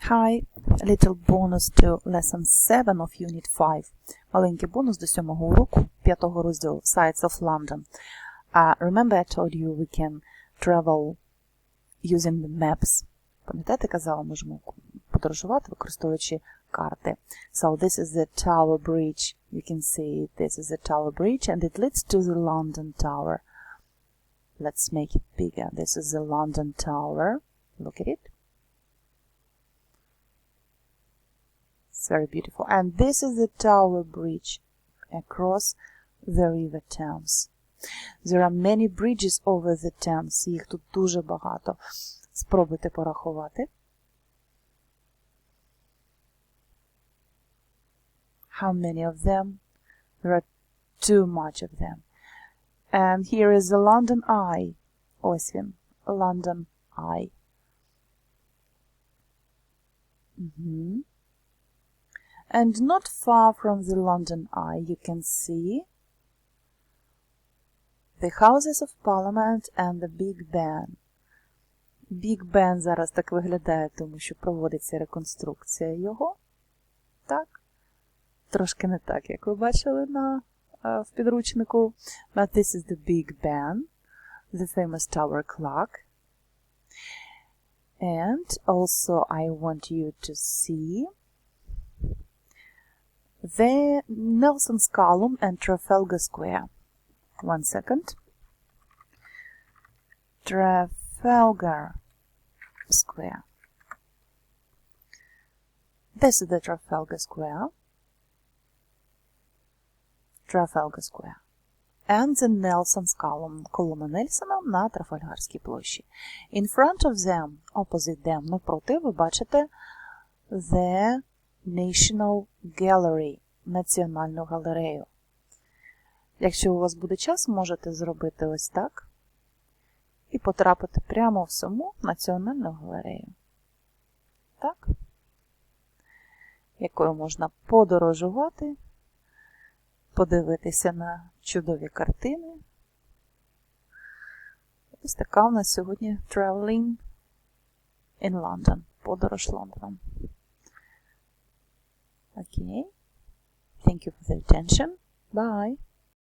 Hi, a little bonus to lesson 7 of unit 5. Маленький бонус до 7-го уроку 5-го розділу Sights of London. Remember I told you we can travel using the maps. Пам'ятаєте, казала, можемо подорожувати, використовуючи карти. So this is the Tower Bridge. You can see this is the Tower Bridge and it leads to the London Tower. Let's make it bigger. This is the London Tower. Look at it. It's very beautiful. And this is the Tower Bridge across the River Thames. There are many bridges over the Thames. Їх тут дуже багато. Спробуйте порахувати. How many of them? There are too much of them. And here is the London Eye. Ось він. London Eye. And not far from the London Eye you can see the Houses of Parliament and the Big Ben. Big Ben зараз так виглядає, тому що проводиться реконструкція його. Так. Трошки не так, як ви бачили в підручнику. But this is the Big Ben, the famous tower clock. And also I want you to see the Nelson's Column and Trafalgar Square. One second. Trafalgar Square. This is the Trafalgar Square. Trafalgar Square. And the Nelson's Column. Колона Нельсона на Трафальгарській площі. In front of them, opposite them, навпроти, ви бачите the National Gallery, Національну галерею. Якщо у вас буде час, можете зробити ось так і потрапити прямо в саму Національну галерею. Так? Якою можна подорожувати, подивитися на чудові картини. Ось така у нас сьогодні Traveling in London, подорож Лондоном. Okay. Thank you for the attention. Bye.